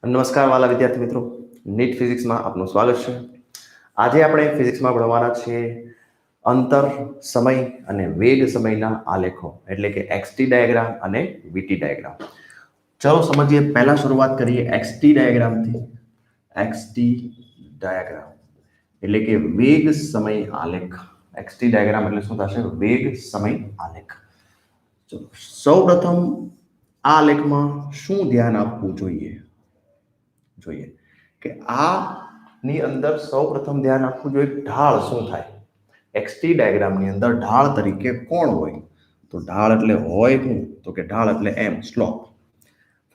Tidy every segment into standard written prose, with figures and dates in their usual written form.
નમસ્કાર વાલા વિદ્યાર્થી મિત્રો, નીટ ફિઝિક્સમાં આપનું સ્વાગત છે. આજે આપણે ફિઝિક્સમાં ભણવાના છીએ અંતર સમય અને વેગ સમયના આલેખો એટલે કે એક્સટી ડાયાગ્રામ અને વીટી ડાયાગ્રામ. ચલો સમજીએ. પહેલા શરૂઆત કરીએ એક્સટી ડાયાગ્રામથી. એક્સટી ડાયાગ્રામ એટલે કે વેગ સમય આલેખ. એક્સટી ડાયાગ્રામ એટલે શું થશે? વેગ સમય આલેખ. ચલો સૌપ્રથમ આ આલેખમાં શું ધ્યાન આપવું જોઈએ કે આ ની અંદર સૌપ્રથમ ધ્યાન આપવું જોઈએ ઢાળ શું થાય. એક્સટી ડાયાગ્રામની અંદર ઢાળ તરીકે કોણ હોય? તો ઢાળ એટલે હોય શું? તો કે ઢાળ એટલે એમ સ્લોપ.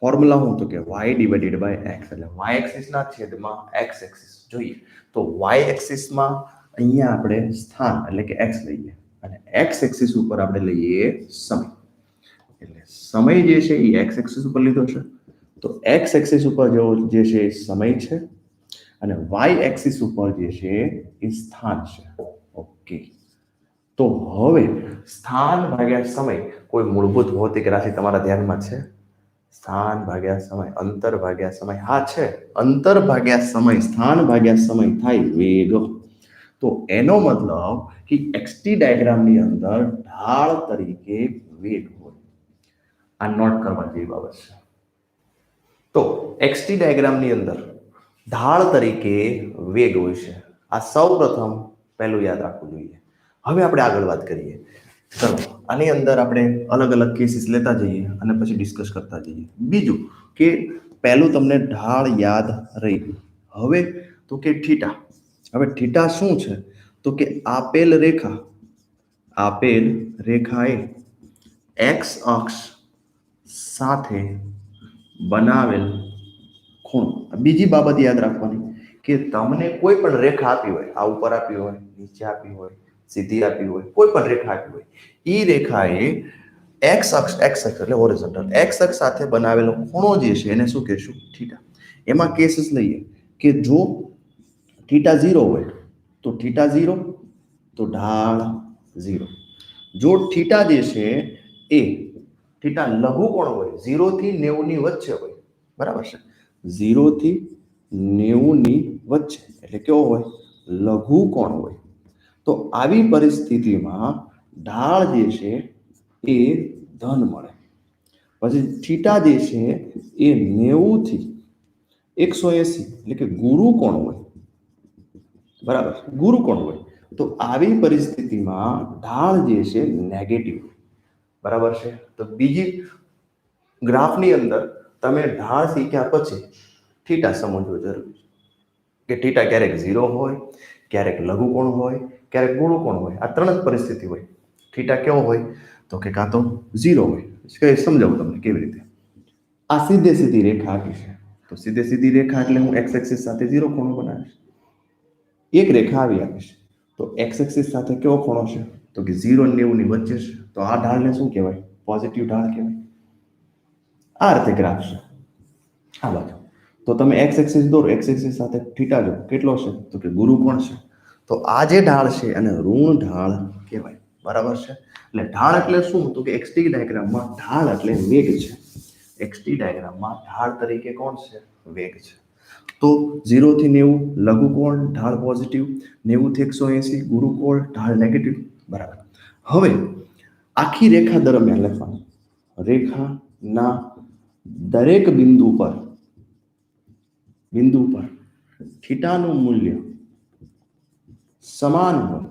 ફોર્મ્યુલા શું? તો કે y ડિવાઇડેડ બાય x એટલે y એક્સિસ ના છેદમાં x એક્સિસ. જોઈએ તો y એક્સિસ માં અહીંયા આપણે સ્થાન એટલે કે x લઈએ અને x એક્સિસ ઉપર આપણે લઈએ સમય. એટલે સમય જે છે એ x એક્સિસ ઉપર લીધો છે, તો x એક્સિસ ઉપર જે છે એ સમય છે અને y એક્સિસ ઉપર જે છે એ સ્થાન છે. ઓકે, તો હવે સ્થાન ભાગ્યા સમય કોઈ મૂળભૂત ભૌતિક રાશિ તમારા ધ્યાનમાં છે? સ્થાન ભાગ્યા સમય, અંતર ભાગ્યા સમય. હા છે, અંતર ભાગ્યા સમય, સ્થાન ભાગ્યા સમય થાય વેગ. તો એનો મતલબ કે એક્સટી ડાયાગ્રામની અંદર ઢાળ તરીકે વેગ હોય. આ નોટ કરવા જેવી બાબત છે. તો એક્સટી ડાયાગ્રામની અંદર ઢાળ તરીકે વેગ હોય છે. આ સૌપ્રથમ પહેલું યાદ રાખવું જોઈએ. હવે આપણે આગળ વાત કરીએ. ચલો આની અંદર આપણે અલગ અલગ કેસીસ લેતા જઈએ અને પછી ડિસ્કસ કરતા જઈએ. બીજું કે પહેલું તમને ઢાળ યાદ રહી ગયું. હવે તો કે થીટા. હવે થીટા શું છે? તો કે આપેલ રેખાએ એક્સ અક્ષ સાથે બનાવેલ ખૂણો. બીજી બાબત યાદ રાખવાની કે તમને કોઈ પણ રેખા આપી હોય, આ ઉપર આપી હોય, નીચે આપી હોય, સીધી આપી હોય, કોઈ પણ રેખા આપી હોય, એ રેખાએ એક્સ અક્ષ એટલે હોરિઝોન્ટલ એક્સ અક્ષ સાથે બનાવેલો ખૂણો જે છે એને શું કહેશું? થીટા. એમાં કેસીસ લઈએ કે જો થીટા 0 હોય તો થીટા 0 તો ઢાળ 0. જો થીટા જે છે એ થીટા લઘુકોણ હોય, 0 થી 90 ની વચ્ચે હોય, બરાબર છે? 0 થી 90 ની વચ્ચે એટલે કેવો હોય? લઘુકોણ હોય. તો આવી પરિસ્થિતિમાં ઢાળ જે છે એ ધન મળે. પછી થીટા જે છે એ 90 થી 180 એટલે કે ગુરુકોણ હોય, બરાબર? ગુરુકોણ હોય. તો આવી પરિસ્થિતિમાં ઢાળ જે છે નેગેટિવ, બરાબર છે? તો બીજી ગ્રાફની અંદર તમે ઢાળ શીખ્યા પછી થીટા સમજવો જરૂરી છે કે થીટા ક્યારેક 0 હોય, ક્યારેક લઘુકોણ હોય, ક્યારેક ગુણુકોણ હોય. આ ત્રણ જ પરિસ્થિતિ હોય. થીટા કેવો હોય? તો કે કાં તો 0 હોય. સમજાવું તમને કેવી રીતે. આ સીધી રેખા આપી છે, તો સીધી રેખા એટલે હું એક્સ એક્સિસ સાથે 0 ખૂણો બનાવીશ. એક રેખા આવી આપીશ તો એક્સ એક્સિસ સાથે કેવો ખૂણો છે? તો કે 0 અને 90 ની વચ્ચે છે. તો આ ઢાળને શું કહેવાય? પોઝિટિવ ઢાળ કહેવાય. આ રીતે ગ્રાફ છે. આ બાજુ તો તમે એક્સ એક્સિસ દોરો, એક્સ એક્સિસ સાથે થીટા જો કેટલો છે? તો કે ગુરુકોણ છે. તો આ જે ઢાળ છે અને ઋણ ઢાળ કહેવાય, બરાબર છે? એટલે ઢાળ એટલે શું? તો કે એક્સટી ડાયાગ્રામમાં ઢાળ એટલે વેગ છે. એક્સટી ડાયાગ્રામમાં ઢાળ તરીકે કોણ છે? વેગ છે. તો 0 થી 90 લઘુકોણ ઢાળ પોઝિટિવ, 90 થી 180 ગુરુકોણ ઢાળ નેગેટિવ, બરાબર. હવે આખી રેખા દરમિયાન લખવાનું, રેખાના દરેક બિંદુ પર થીટાનું મૂલ્ય સમાન હોય.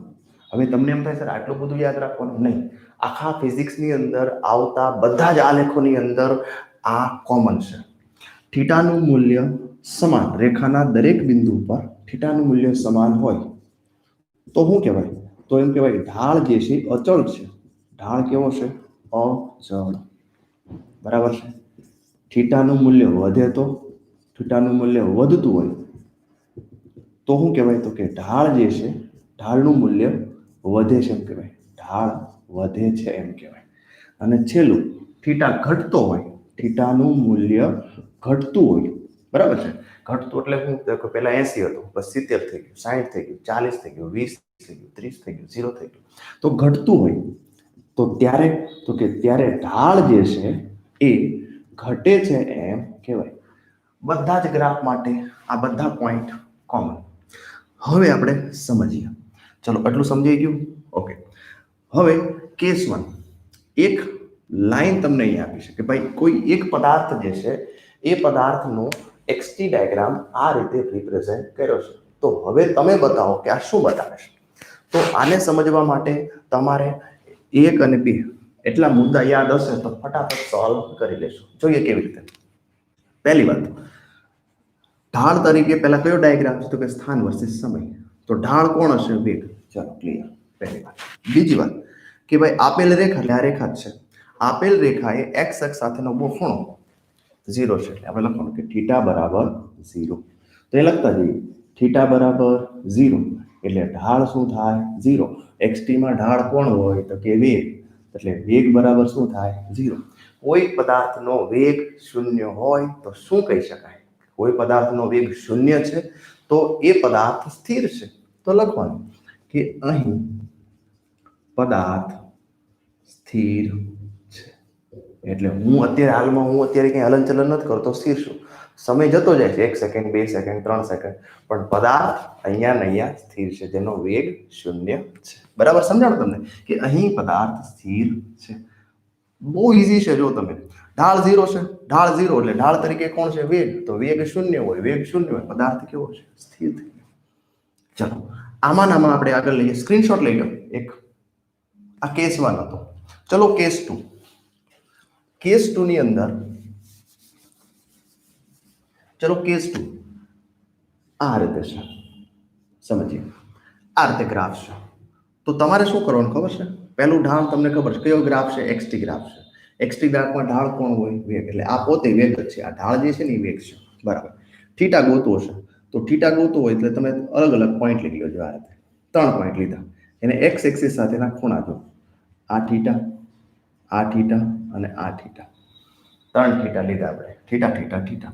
હવે તમને એમ થાય સર આટલું બધું યાદ રાખવાનું? નહીં. આખા ફિઝિક્સની અંદર આવતા બધા જ આલેખોની અંદર આ કોમન છે. થીટાનું મૂલ્ય સમાન, રેખાના દરેક બિંદુ પર થીટાનું મૂલ્ય સમાન હોય તો શું કહેવાય? તો એમ કહેવાય ઢાળ જે છે અચળ છે. ઢાળ કેવો છે? અચળ, બરાબર છે? થીટાનું મૂલ્ય વધે તો થીટાનું મૂલ્ય વધતું હોય તો શું કહેવાય? તો કે ઢાળ જે છે ઢાળનું મૂલ્ય વધે છે એમ કહેવાય. ઢાળ વધે છે એમ કહેવાય. અને છેલ્લું થીટા ઘટતો હોય, થીટાનું મૂલ્ય ઘટતું હોય, બરાબર છે? ઘટતું એટલે શું? તો પહેલા 80 હતું, પછી 70 થઈ ગયું, 60 થઈ ગયું, 40 થઈ ગયું, 20 થઈ ગયું, 30 થઈ ગયું, 0 થઈ ગયું. તો ઘટતું હોય તો ત્યારે ઢાળ જે છે એ ઘટે છે એમ કહેવાય. બધા જ ગ્રાફ માટે આ બધા પોઈન્ટ કોમન. હવે આપણે સમજીએ. ચલો આટલું સમજાઈ ગયું. ઓકે, હવે કેસ 1, એક લાઈન તમને અહીં આપી છે કે ભાઈ કોઈ એક પદાર્થ જે છે એ પદાર્થનો XT ડાયાગ્રામ આ રીતે રિપ્રેઝેન્ટ કર્યો છે. તો હવે તમે બતાવો કે આ શું બતાવે છે. તો આને સમજવા માટે તમારે 1 અને 2 એટલા મુદ્દા યાદ હશે તો ફટાફટ સોલ્વ કરી લેશું. જોઈએ કેવી રીતે. પહેલી વાત, ઢાળ તરીકે પહેલા કયો ડાયાગ્રામ છે તો કે સ્થાન વર્સિસ સમય. તો ઢાળ કોણ હશે? વેગ. ચાલો ક્લિયર. પહેલી વાત. બીજી વાત કે ભાઈ આપેલ રેખા એટલે આ રેખા જ છે. આપેલ રેખા એ x અક્ષ સાથેનો ઉભો ખૂણો 0 છે. એટલે આપણે લખવાનું કે θ બરાબર 0. તો એ લખતા જઈએ θ બરાબર 0 એટલે ઢાળ શું થાય? 0. xt માં ઢાળ કોણ હોય તો કે વેગ. એટલે વેગ બરાબર શું થાય? 0. કોઈ પદાર્થનો વેગ 0 હોય તો શું કહી શકાય? કોઈ પદાર્થનો વેગ 0 છે તો એ પદાર્થ સ્થિર છે. તો લખવાનું કે અહીં પદાર્થ સ્થિર છે. એટલે હું અત્યારે કઈ હલનચલન નથી કરતો, સ્થિર છું. સમય જતો જાય છે, 1 સેકન્ડ 2 સેકન્ડ 3 સેકન્ડ, પણ પદાર્થ અહીંયા ને અહીંયા સ્થિર છે, જેનો વેગ 0 છે. બરાબર સમજાણું તમને કે અહીં પદાર્થ સ્થિર છે. બહુ ઈઝી છે. જો તમે ઢાળ 0 છે, ઢાળ 0 એટલે ઢાળ તરીકે કોણ છે? વેગ. તો વેગ 0 હોય, વેગ 0 હોય, પદાર્થ કેવો છે? સ્થિર થઈ ગયો. ચલો આમાં આપણે આગળ લઈએ. સ્ક્રીનશોટ લઈ લો એક. આ કેસ 1 હતો. ચલો કેસ 2. કેસ 2 ની અંદર ચલો કેસ 2 આ રીતે છે. સમજીએ. આ રીતે ગ્રાફ છે. તો તમારે શું કરવાનું ખબર છે? પહેલું ઢાળ તમને ખબર છે કયો ગ્રાફ છે? XT ગ્રાફ છે. XT ગ્રાફમાં ઢાળ કોણ હોય? વેગ. એટલે આ પોતે વેગ જ છે. આ ઢાળ જે છે ને એ વેગ છે. બરાબર. થીટા ગોતવો છે. તો થીટા ગોતવો હોય એટલે તમે અલગ અલગ પોઈન્ટ લઈ લેજો. આ રીતે 3 પોઈન્ટ લીધા. એને x એક્સિસ સાથેના ખૂણા જો. આ થીટા, આ થીટા અને આ થીટા. 3 થીટા લીધા આપણે. Theta theta theta.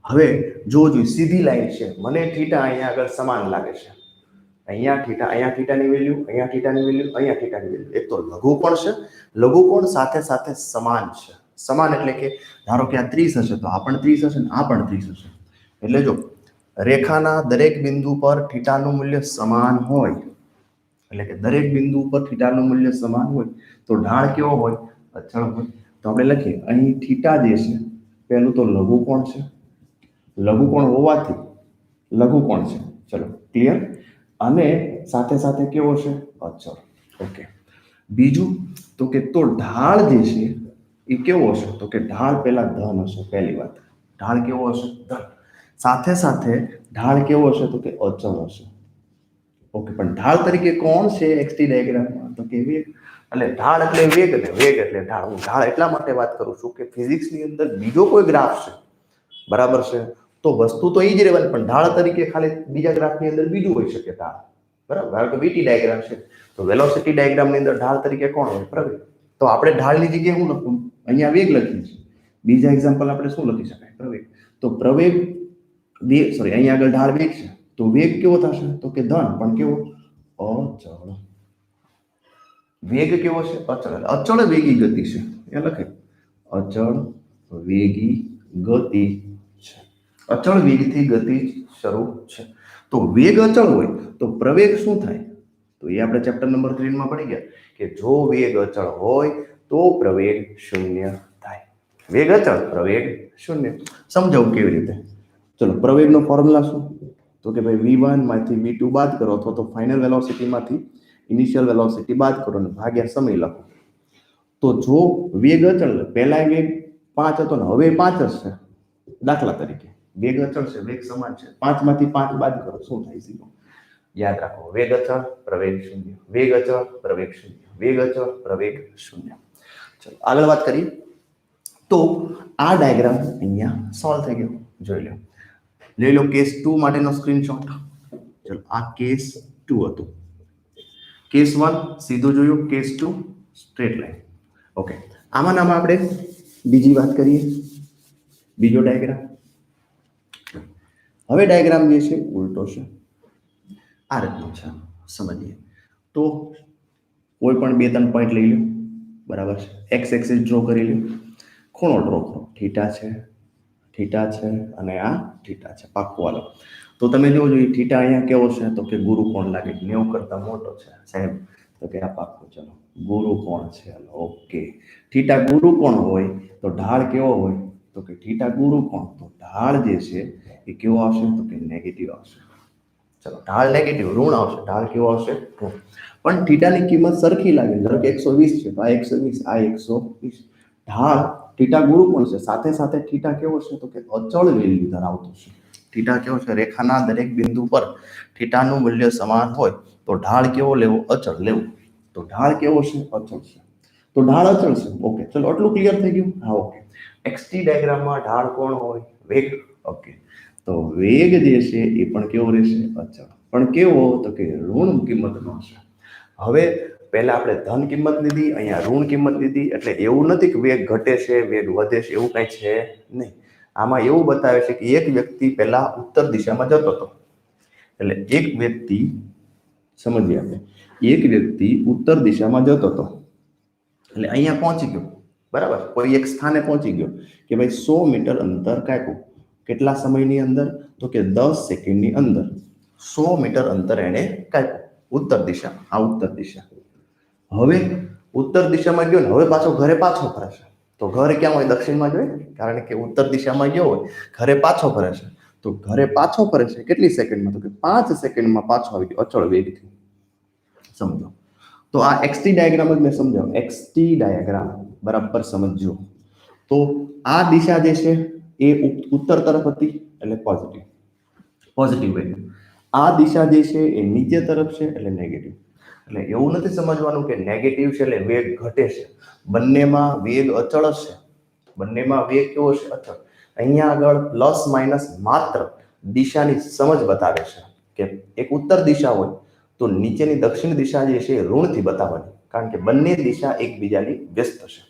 હવે જોજો સીધી લાઈન છે. મને થીટા અહીંયા આગળ સમાન લાગે છે. અહીંયા થીટાની વેલ્યુ, અહીંયા થીટાની વેલ્યુ, અહીંયા થીટાની વેલ્યુ. એક તો લઘુકોણ છે. લઘુકોણ સાથે સાથે સમાન છે. સમાન એટલે કે ધારો કે આ 30 હશે તો આ પણ 30 હશે ને આ પણ 30 હશે. એટલે જો રેખાના દરેક બિંદુ પર થીટાનું મૂલ્ય સમાન હોય, એટલે કે દરેક બિંદુ પર થીટાનું મૂલ્ય સમાન હોય તો ઢાળ કેવો હોય? અચળ હોય. તો આપણે લખીએ અહીં થીટા જે છે પહેલું તો લઘુકોણ છે. લઘુકોણ હોવાથી લઘુકોણ છે. ચલો ક્લિયર. અને સાથે સાથે કેવો છે? અચળ. ઓકે. બીજું તો કે તો ઢાળ જે છે એ કેવો હશે? તો કે ઢાળ પહેલા ધન હશે. પહેલી વાત, ઢાળ કેવો હશે? ધન. સાથે સાથે ઢાળ કેવો હશે? તો કે અચળ હશે. ઓકે. પણ ઢાળ તરીકે કોણ છે XT ડાયાગ્રામમાં? તો કે વેગ. એટલે ઢાળ એટલે વેગ ને વેગ એટલે ઢાળ. હું ઢાળ એટલા માટે વાત કરું છું કે ફિઝિક્સની અંદર બીજો કોઈ ગ્રાફ છે, બરાબર છે, તો વસ્તુ તો એ જ રહેવાની, પણ ઢાળ તરીકે ખાલી બીજા ગ્રાફની અંદર બીજું હોઈ શકે ઢાળ. બરાબર. ધારો કે VT ડાયાગ્રામ છે તો વેલોસિટી ડાયાગ્રામની અંદર ઢાળ તરીકે કોણ હોય? પ્રવેગ. તો આપણે ઢાળની જગ્યાએ શું લખવું? અહીંયા વેગ લખીએ છીએ. બીજા એક્ઝામ્પલ આપણે શું લખી શકાય? પ્રવેગ. તો પ્રવેગ અહીંયા આગળ ઢાળ વેગ છે તો વેગ કેવો થશે? તો કે ધન, પણ કેવો? અચળ. વેગ કેવો છે? અચળ. અચળ વેગી ગતિ છે. એ લખે અચળ વેગી ગતિ છે. અચળ વેગથી ગતિ શરૂ છે. તો વેગ અચળ હોય તો પ્રવેગ શું થાય? તો એ આપણે ચેપ્ટર નંબર 3 માં પડી ગયા કે જો વેગ અચળ હોય તો પ્રવેગ 0 થાય. વેગ અચળ, પ્રવેગ 0. સમજાવું કેવી રીતે. ચલો પ્રવેગનો ફોર્મ્યુલા શું? તો કે ભાઈ v1 માંથી v2 બાદ કરો અથવા તો ફાઇનલ વેલોસિટી માંથી ઇનિશિયલ વેલોસિટી બાદ કરો અને ભાગ્યા સમય લખો. તો જો વેગ અચળ, પહેલા વેગ 5 હતો ને હવે 5 હશે. દાખલા તરીકે વેગ અચળ છે, વેગ સમાન છે, 5 માંથી 5 બાદ કરો શું થાય? 0. યાદ રાખો વેગ અચળ, પ્રવેગ 0. વેગ અચળ, પ્રવેગ 0. વેગ અચળ, પ્રવેગ 0. ચલો આગળ વાત કરીએ. તો આ ડાયાગ્રામ અહીંયા સોલ્વ થઈ ગયો. જોઈ લો. લઈ લો કેસ 2 માટેનો સ્ક્રીનશોટ. ચલો આ કેસ 2 હતું. કેસ 1 સીધું જોયું, કેસ 2 સ્ટ્રેટ લાઈન. ઓકે. આમાં આપણે બીજી વાત કરીએ. બીજો ડાયાગ્રામ. હવે ડાયાગ્રામ જે છે ઉલટો છે. આ રીતનો છે. સમજીએ. તો કોઈ પણ 2-3 પોઈન્ટ લઈ લો. બરાબર છે. એક્સ એક્સિસ ડ્રો કરી લો. ખૂણો ડ્રો કરો. થીટા છે, થીટા છે અને આ થીટા છે, પાક્કું હાલો. તો તમે જોવો જોઈએ થીટા અહીંયા કેવો છે તો કે ગુરુ કોણ લાગે, 90 કરતા મોટો છે સાહેબ, તો કે આ પાક્કું. ચલો ગુરુ કોણ છે, ઓકે. થીટા ગુરુ કોણ હોય તો ઢાળ કેવો હોય તો કે થીટા ગુરુ કોણ, તો ઢાળ જે છે એ કેવો આવશે તો કે નેગેટિવ આવશે. ચલો ઢાળ નેગેટિવ ઋણ આવશે, ઢાળ કેવો આવશે ઋણ. પણ થીટાની કિંમત સરખી લાગે, ધારો કે 120 છે તો આ 120, આ 120. ઢાળ થીટા ગુરુ કોણ છે, સાથે સાથે થીટા કેવો છે તો કે અચળ વેલ્યુ ધરાવતો છે. થીટા કેવો છે, રેખાના દરેક બિંદુ પર થીટાનું મૂલ્ય સમાન હોય તો ઢાળ કેવો લેવો, અચળ લેવો. તો ઢાળ કેવો છે, અચળ છે. તો ઢાળ અચળ છે, ઓકે. ચલો આટલું ક્લિયર થઈ ગયું, હા ઓકે. XT ડાયાગ્રામમાં ઢાળ કોણ હોય, વેગ, ઓકે. તો વેગ જે છે એ પણ કેવો રહેશે, અચળ. પણ કેવો તો કે ઋણ કિંમતનો છે. હવે પહેલા આપણે ધન કિંમત લીધી, અહીંયા ઋણ કિંમત લીધી, એટલે એવું નથી કે વેગ ઘટે છે વેગ વધે છે, એવું કાંઈ છે નહીં. આમાં એવું બતાવે છે કે એક વ્યક્તિ પહેલા ઉત્તર દિશામાં જતો હતો, એટલે એક વ્યક્તિ, સમજીએ આપણે, એક વ્યક્તિ ઉત્તર દિશામાં જતો હતો એટલે અહીંયા પહોંચી ગયો, બરાબર. કોઈ એક સ્થાને પહોંચી ગયો કે ભાઈ 100 મીટર અંતર કાપ્યું, કેટલા સમયની અંદર તો કે 10 સેકન્ડની અંદર 100 મીટર અંતર એને કાપ્યું ઉત્તર દિશા, આ ઉત્તર દિશા. હવે ઉત્તર દિશામાં ગયો ને હવે પાછો ઘરે પાછો ફરે છે, તો ઘરે ક્યાં હોય, દક્ષિણમાં જોઈએ, કારણ કે ઉત્તર દિશામાં ગયો હોય, ઘરે પાછો ફરે છે. તો ઘરે પાછો ફરે છે કેટલી સેકન્ડમાં તો કે 5 સેકન્ડમાં પાછો આવી ગયો અચળ વેગથી. સમજો. તો આ XT ડાયાગ્રામ જ મેં સમજાવ્યો, XT ડાયાગ્રામ બરાબર સમજો. તો આ દિશા જે છે એ ઉત્તર તરફ હતી એટલે પોઝિટિવ, પોઝિટિવ વેગ. આ દિશા જે છે એ નીચે તરફ છે એટલે નેગેટિવ. એટલે એવું નથી સમજવાનું કે નેગેટિવ છે એટલે વેગ ઘટે છે, બંનેમાં વેગ અચળ છે, બંનેમાં વેગ કેવો છે, અચળ. અહીંયા આગળ પ્લસ માઇનસ માત્ર દિશાની સમજ બતાવે છે કે એક ઉત્તર દિશા હોય તો નીચેની દક્ષિણ દિશા જે છે એ ઋણથી બતાવવાની, કારણ કે બંને દિશા એકબીજાની વ્યસ્ત છે.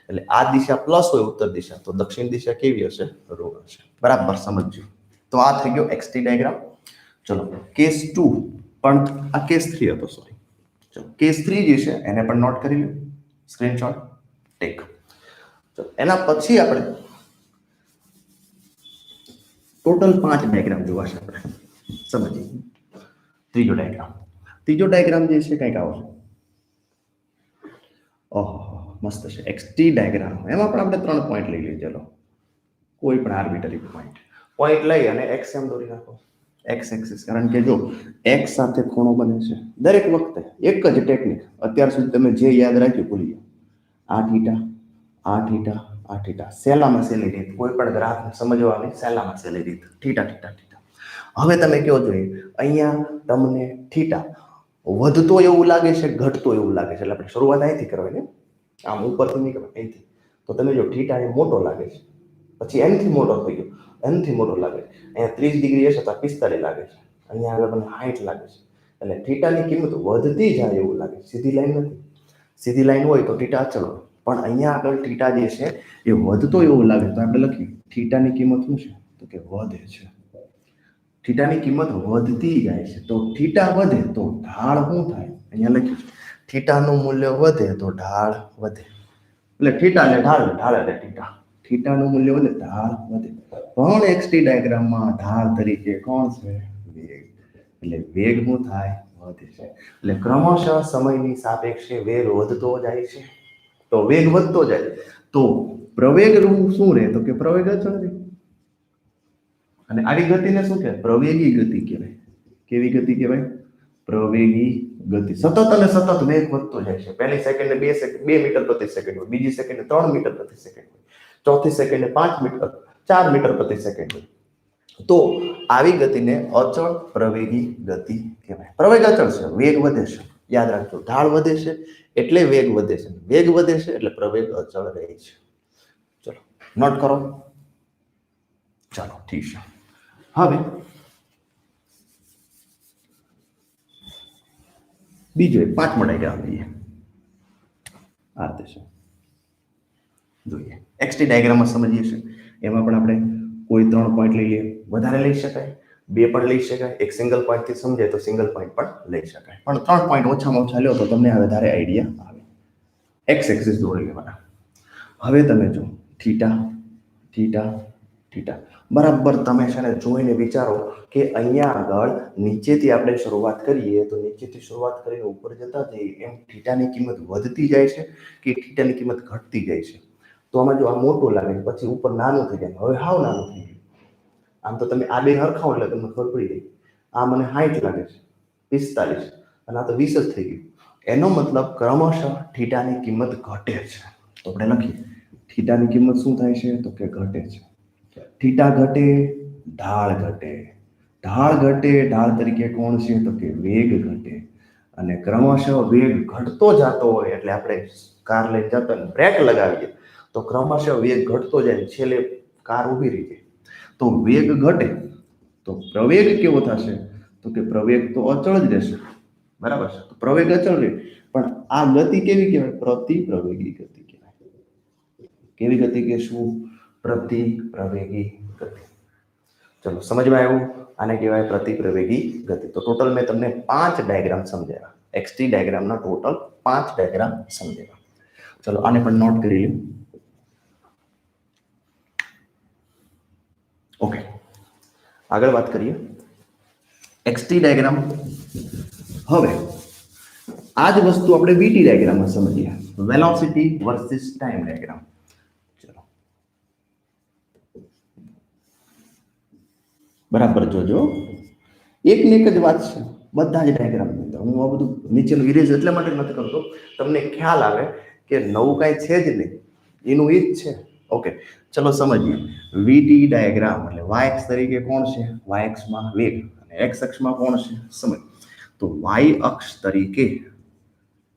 એટલે આ દિશા પ્લસ હોય ઉત્તર દિશા, તો દક્ષિણ દિશા કેવી હશે, ઋણ હશે. બરાબર સમજજો. તો આ થઈ ગયો XT ડાયાગ્રામ. ચલો કેસ 2, પણ આ કેસ 3 હતો, સોરી. ચલો કેસ 3 જે છે એને પણ નોટ કરી લો, સ્ક્રીનશોટ ટેક. ચલો એના પછી આપણે ટોટલ 5 ડાયાગ્રામ જોવા છે, આપણે સમજીએ. ત્રીજો ડાયાગ્રામ, ત્રીજો ડાયાગ્રામ જે છે કંઈક આવો છે, ઓહો મસ્ત છે, XT ડાયાગ્રામ. એમાં પણ આપણે 3 પોઈન્ટ લઈ લઈએ. ચલો કોઈ પણ આર્બિટરી પોઈન્ટ લઈ અને x એમ દોરી નાખો, x એક્સિસ. કારણ કે જો x સાથે ખૂણો બને છે દરેક વખતે એક જ ટેકનિક, અત્યાર સુધી તમે જે યાદ રાખ્યું ભૂલી જાઓ. આ થીટા, આ થીટા, આ થીટા, સહેલામાં સહેલી રીત, કોઈ પણ ગ્રાફને સમજવાની સહેલામાં સહેલી રીત, થીટા થીટા થીટા. હવે તમે કેવો જોઈએ, અહીંયા તમને થીટા વધતો એવું લાગે છે, ઘટતો એવું લાગે છે, એટલે આપણે શરૂઆત અહીંથી કરવાની, આમ ઉપરથી નહીં કરવાની, અહીંથી. તો તમે જો થીટા એ મોટો લાગે છે, પછી એનથી મોટો થઈ ગયો, એનથી મોટો લાગે છે, અહીંયા 30 ડિગ્રી હશે તો 45 લાગે છે, અહીંયા આગળ મને 60 લાગે છે. એટલે થીટાની કિંમત વધતી જાય એવું લાગે, સીધી લાઈન નથી. સીધી લાઈન હોય તો થીટા અચળ હોય, પણ અહીંયા આગળ થીટા જે છે એ વધતો એવું લાગે, તો આપણે લખ્યું થીટાની કિંમત શું છે તો કે વધે છે. થીટાની કિંમત વધતી જાય છે, તો થીટા વધે તો ઢાળ શું થાય, અહીંયા લખ્યું છે થીટાનું મૂલ્ય વધે તો ઢાળ વધે. એટલે થીટા એટલે ઢાળ, ઢાળ એટલે થીટા. થીટાનું મૂલ્ય વધે ઢાળ વધે. પણ XT ડાયાગ્રામમાં ઢાળ તરીકે કોણ છે, વેગ. એટલે વેગ શું થાય, વધે છે. એટલે ક્રમશઃ સમયની સાપેક્ષે વેગ વધતો જાય છે. તો વેગ વધતો જાય તો પ્રવેગ શું રહે તો કે પ્રવેગ અચળ રહે. અને આવી ગતિને શું કહેવાય, પ્રવેગી ગતિ કહેવાય. કેવી ગતિ કહેવાય, પ્રવેગી ગતિ. સતત અને સતત વેગ વધતો જાય છે. પહેલી સેકન્ડે 2 મીટર પ્રતિ સેકન્ડ હોય, બીજી સેકન્ડે 3 મીટર પ્રતિ સેકન્ડ હોય, ચોથી સેકન્ડે 5 મીટર 4 મીટર પ્રતિ સેકન્ડ હોય. તો આવી ગતિને અચળ પ્રવેગી ગતિ કહેવાય. પ્રવેગ અચળ છે, વેગ વધે છે. યાદ રાખજો, ઢાળ વધે છે એટલે વેગ વધે છે, વેગ વધે છે એટલે પ્રવેગ અચળ રહે છે. ચલો નોટ કરો. ચાલો ઠીક છે. હવે બીજો 5મો ડાયાગ્રામ લઈએ. આ રીતે છે, જોઈએ. XT ડાયાગ્રામમાં સમજીએ છીએ, એમાં પણ આપણે કોઈ 3 પોઈન્ટ લઈ લઈએ, વધારે લઈ શકાય, 2 પણ લઈ શકાય, એક સિંગલ પોઈન્ટથી સમજાય તો સિંગલ પોઈન્ટ પણ લઈ શકાય, પણ 3 પોઈન્ટ ઓછામાં ઓછા લો તો તમને વધારે આઈડિયા આવે. x એક્સિસ દોરી લેવાના. હવે તમે જો થીટા, થીટા, થીટા બરાબર. તમે છે ને જોઈને વિચારો કે અહીંયા આગળ નીચેથી આપણે શરૂઆત કરીએ તો નીચેથી શરૂઆત કરીને ઉપર જતા જઈએ એમ થીટાની કિંમત વધતી જાય છે કે થીટાની કિંમત ઘટતી જાય છે. તો આમાં જો આ મોટું લાગે પછી ઉપર નાનું થઈ જાય, હવે હાવ નાનું થઈ ગયું. આમ તો તમે આ બે હરખાવો એટલે તમને ખબર પડી જાય. આ મને 60 લાગે છે, 45 અને આ તો 20 જ થઈ ગયું. એનો મતલબ ક્રમશઃ થીટાની કિંમત ઘટે છે. તો આપણે લખીએ થીટાની કિંમત શું થાય છે તો કે ઘટે છે. થીટા ઘટે, ઢાળ ઘટે. ઢાળ ઘટે, ઢાળ તરીકે કોણ છે તો કે વેગ ઘટે. અને ક્રમશઃ વેગ ઘટતો જતો હોય એટલે આપણે કાર લઈને જતા બ્રેક લગાવીએ તો ક્રમશઃ વેગ ઘટતો જાય, છેલ્લે કાર ઊભી રહી જાય. તો વેગ ઘટે તો પ્રવેગ કેવો થશે તો કે પ્રવેગ તો અચળ જ રહેશે, બરાબર છે. તો પ્રવેગ અચળ રહે, પણ આ ગતિ કેવી કહેવાય? પ્રતિપ્રવેગી ગતિ કહેવાય. કેવી ગતિ કહેશું? પ્રતિપ્રવેગી ગતિ. ચલો સમજમાં આવ્યું? આને કહેવાય પ્રતિપ્રવેગી ગતિ. તો ટોટલ મેં તમને 5 ડાયાગ્રામ સમજાવ્યા. XT ડાયાગ્રામના ટોટલ 5 ડાયાગ્રામ સમજાવ્યા. ચલો આને પણ નોટ કરી લો. ઓકે, આગળ વાત કરીએ XT ડાયાગ્રામ. હવે આ જ વસ્તુ આપણે VT ડાયાગ્રામમાં સમજીએ, વેલોસિટી વર્સિસ ટાઈમ ડાયાગ્રામ. ચલો બરાબર જોજો, એક ને એક જ વાત છે બધા જ ડાયાગ્રામની અંદર. હું આ બધું નીચેનું ઇરેઝ એટલા માટે નથી કરતો, તમને ખ્યાલ આવે કે નવું કાંઈ છે જ નહીં, એનું એ જ છે. ઓકે ચલો સમજીએ. VT ડાયાગ્રામ એટલે y અક્ષ તરીકે કોણ છે? y અક્ષમાં વેગ અને x અક્ષમાં કોણ છે? સમય. તો y અક્ષ તરીકે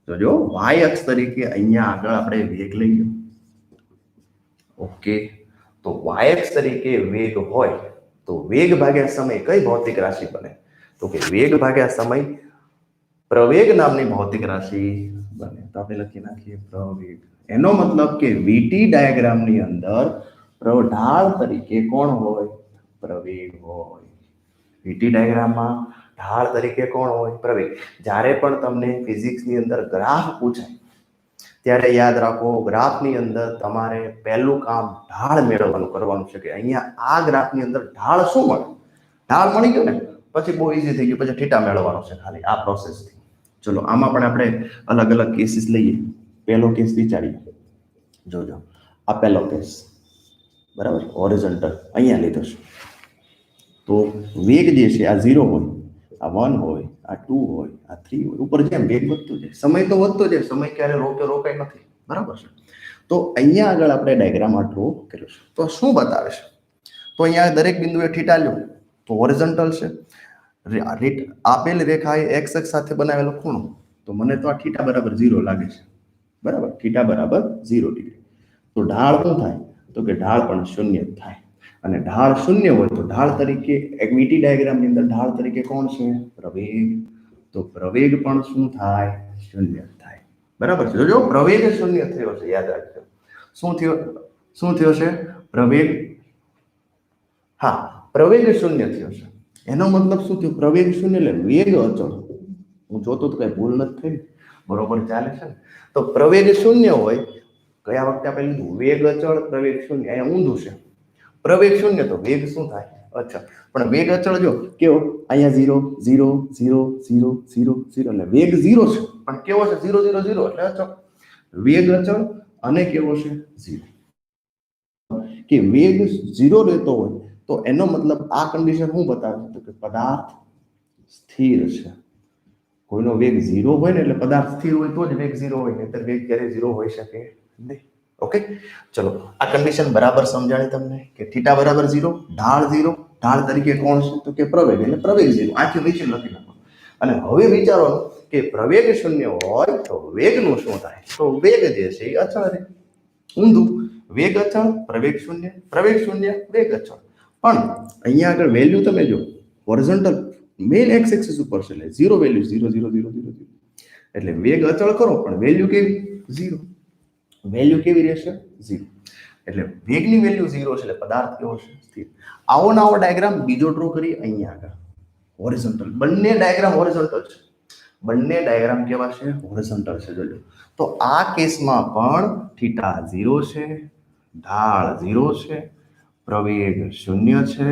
જોજો, y અક્ષ તરીકે અહીંયા આગળ આપણે વેગ લઈએ. ઓકે, તો y અક્ષ તરીકે વેગ હોય તો વેગ ભાગ્યા સમય કઈ ભૌતિક રાશિ બને? તો કે વેગ ભાગ્યા સમય પ્રવેગ નામની ભૌતિક રાશિ બને. તો આપણે લખી નાખીએ પ્રવેગ. એનો મતલબ કે VT ડાયાગ્રામની અંદર ઢાળ તરીકે કોણ હોય? પ્રવેગ હોય. VT ડાયાગ્રામમાં ઢાળ તરીકે કોણ હોય? પ્રવેગ. જ્યારે પણ તમને ફિઝિક્સની અંદર ગ્રાફ પૂછાય ત્યારે યાદ રાખો, ગ્રાફની અંદર તમારે પહેલું કામ ઢાળ મેળવવાનું કરવાનું છે કે અહીંયા આ ગ્રાફની અંદર ઢાળ શું મળે? ઢાળ મળી ગયો ને પછી બહુ ઈઝી થઈ ગયું, પછી થીટા મેળવવાનો છે ખાલી આ પ્રોસેસથી. ચલો આમાં પણ આપણે અલગ અલગ કેસીસ લઈએ. પહેલો કેસ વિચારીએ. જોજો, આ પહેલો કેસ બરાબર, હોરિઝોન્ટલ અહીંયા લીધો છે. તો વેગ જે છે આ 0 હોય, આ 1 હોય, આ 2 હોય, આ 3 હોય, ઉપર જેમ વેગ વધતો જાય, સમય તો વધતો જાય, સમય ક્યારે રોકાય નથી, બરાબર છે. તો અહીંયા આગળ આપણે ડાયાગ્રામ આટલો કર્યો છે. તો શું બતાવે છે? તો અહીંયા દરેક બિંદુએ થીટા લ્યો તો હોરિઝોન્ટલ છે. આપેલ રેખાએ x અક્ષ સાથે બનાવેલો ખૂણો, તો મને તો આ થીટા બરાબર 0 લાગે છે, બરાબર. થીટા બરાબર 0 ડિગ્રી. તો ઢાળ શું થાય? તો કે ઢાળ પણ 0 જ થાય. અને ઢાળ 0 હોય તો ઢાળ તરીકે VT ડાયાગ્રામની અંદર ઢાળ તરીકે કોણ છે? પ્રવેગ. તો પ્રવેગ પણ શું થાય? 0 થાય, બરાબર છે. જોજો, પ્રવેગ 0 થયો છે, યાદ રાખજો. શું થયો છે? પ્રવેગ. હા, પ્રવેગ 0 થયો છે. એનો મતલબ શું થયું? પ્રવેગ 0 એટલે વેગ અચળ. હું જોતો તો કઈ ભૂલ નથી થઈ, બરોબર ચાલે છે ને? તો પ્રવેગ 0 હોય, ગયા વખતે આપણે લીધું વેગ અચળ, પ્રવેગ 0. અહીંયા ઊંધું છે. પ્રવેગ 0 તો વેગ શું થાય? અચળ. પણ વેગ અચળ જો કેવો? અહીંયા 0 0 0 0 0 0 એટલે વેગ 0 છે, પણ કેવો છે? 0 0 0 એટલે અચળ. વેગ અચળ અને કેવો છે? 0. કે વેગ 0 રહેતો હોય તો એનો મતલબ આ કન્ડિશન શું બતાવે તો કે પદાર્થ સ્થિર છે. કોઈનો વેગ 0 હોય ને એટલે પદાર્થ સ્થિર હોય તો જ વેગ 0 હોય, નહીતર વેગ ક્યારે 0 હોઈ શકે નહીં. ઓકે ચલો, આ કન્ડિશન બરાબર સમજાણી તમને કે થીટા બરાબર 0, ઢાળ 0. ઢાળ તરીકે કોણ છે તો કે પ્રવેગ, એટલે પ્રવેગ 0. આખી નીચે લખી નાખો. અને હવે વિચારવાનું કે પ્રવેગ 0 હોય તો વેગનું શું થાય? તો વેગ જે છે એ અચળ રહે. ઊંધું, વેગ અચળ, પ્રવેગ 0, પ્રવેગ 0, વેગ અચળ. પણ અહીંયા આગળ વેલ્યુ તમે જો હોરિઝોન્ટલ મેઇન એક્સ એક્સિસ ઉપર છે એટલે 0 વેલ્યુ 0 0 0 0 0. એટલે વેગ અચળ કરો પણ વેલ્યુ કેવી? 0. વેલ્યુ કેવી રહેશે? 0. એટલે વેગની વેલ્યુ 0 છે એટલે પદાર્થ કેવો છે? સ્થિર. આવો નવો ડાયાગ્રામ બીજો ડ્રો કરી અહીંયા આગળ હોરિઝોન્ટલ. બંને ડાયાગ્રામ હોરિઝોન્ટલ છે. બંને ડાયાગ્રામ કેવા છે? હોરિઝોન્ટલ છે. જોજો, તો આ કેસમાં પણ થીટા 0 છે, ઢાળ 0 છે, પ્રવેગ શૂન્ય છે,